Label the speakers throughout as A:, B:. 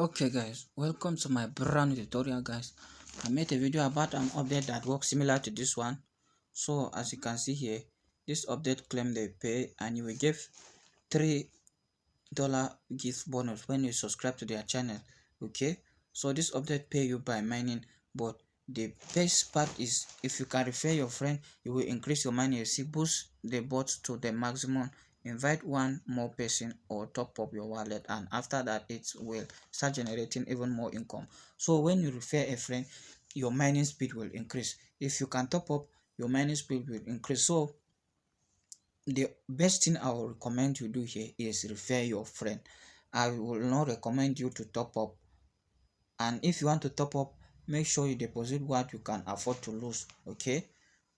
A: Okay guys, welcome to my brand new tutorial guys. I made a video about an update that works similar to this one. So as you can see here, this update claim they pay and you will give $3 gift bonus when you subscribe to their channel. Okay, so this update pay you by mining, but the best part is if you can refer your friend, you will increase your money. You see, boost the bot to the maximum, invite one more person or top up your wallet, and after that it will start generating even more income. So when you refer a friend, your mining speed will increase. If you can top up, your mining speed will increase. So the best thing I will recommend you do here is refer your friend. I will not recommend you to top up, and if you want to top up, make sure you deposit what you can afford to lose. Okay,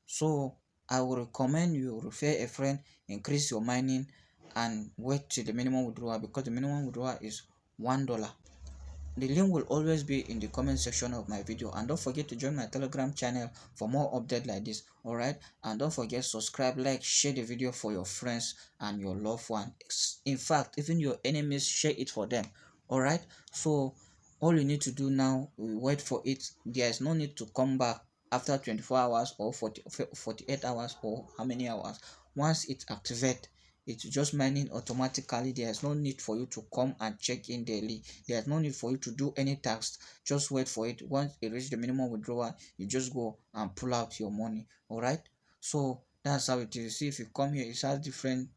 A: so I will recommend you refer a friend, increase your mining, and wait till the minimum withdrawal, because the minimum withdrawal is $1. The link will always be in the comment section of my video, and don't forget to join my Telegram channel for more updates like this. Alright, and don't forget subscribe, like, share the video for your friends and your loved ones. In fact, even your enemies, share it for them. Alright, so all you need to do now, we wait for it. There is no need to come back after 24 hours or 48 hours or how many hours. Once it activates, it's just mining automatically. There's no need for you to come and check in daily. There's no need for you to do any tasks. Just wait for it. Once it reaches the minimum withdrawal, you just go and pull out your money. Alright, so that's how it is. See, if you come here, it has different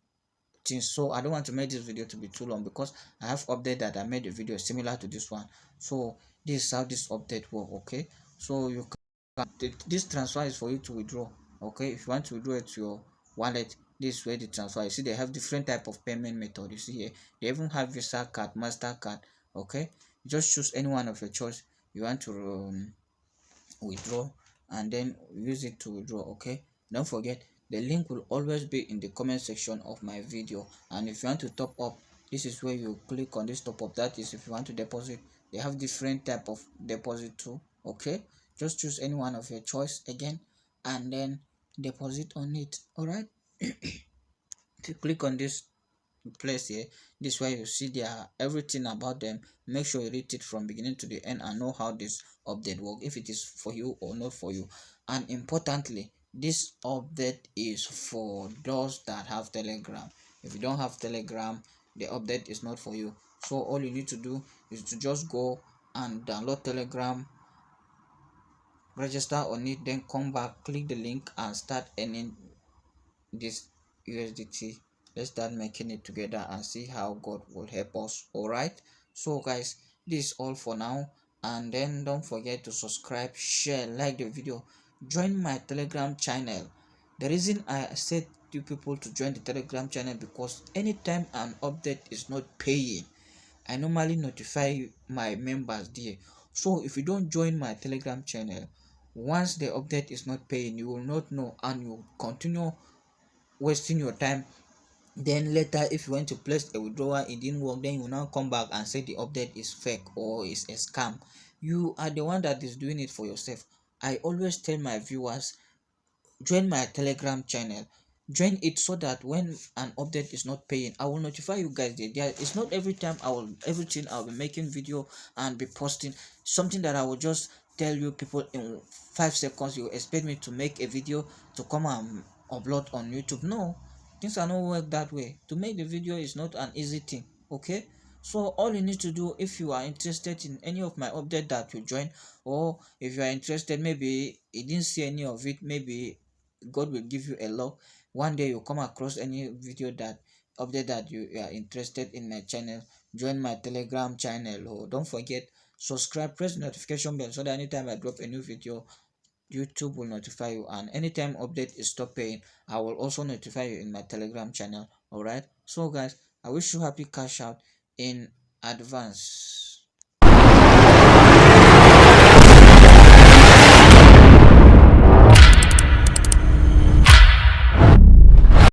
A: things. So I don't want to make this video to be too long, because I have update that I made a video similar to this one. So this is how this update work. Okay, so you can, this transfer is for you to withdraw. Okay, if you want to withdraw it to your wallet, this is where the transfer. You see, they have different type of payment method. You see here, they even have Visa card, Mastercard. Okay, just choose any one of your choice you want to withdraw, and then use it to withdraw. Okay, don't forget, the link will always be in the comment section of my video. And if you want to top up, this is where you click on this top up. That is, if you want to deposit, they have different type of deposit too. Okay, just choose any one of your choice again, and then deposit on it. All right. If you click on this place here, this is where you see their everything about them. Make sure you read it from beginning to the end and know how this update work, if it is for you or not for you. And importantly, this update is for those that have Telegram. If you don't have Telegram, the update is not for you. So all you need to do is to just go and download Telegram, register on it, then come back, click the link, and start earning this USDT. Let's start making it together and see how God will help us. All right, so guys, this is all for now, and then don't forget to subscribe, share, like the video, join my Telegram channel. The reason I said to people to join the Telegram channel, because anytime an update is not paying, I normally notify my members there. So if you don't join my Telegram channel, once the update is not paying, you will not know, and you continue wasting your time. Then later, if you want to place a withdrawal, it didn't work, then you will now come back and say the update is fake or is a scam. You are the one that is doing it for yourself. I always tell my viewers, join my Telegram channel, join it, so that when an update is not paying, I will notify you guys there. It's not every time I'll be making video and be posting something that I will just tell you people in 5 seconds. You expect me to make a video to come and upload on YouTube? No, things are not work that way. To make the video is not an easy thing. Okay, so all you need to do, if you are interested in any of my update that you join, or if you are interested, maybe you didn't see any of it, maybe God will give you a luck. One day you come across any video that update that you are interested in my channel, join my Telegram channel. Or don't forget, subscribe, press the notification bell, so that anytime I drop a new video, YouTube will notify you. And anytime update is stop paying, I will also notify you in my Telegram channel. All right, so guys, I wish you happy cash out in advance.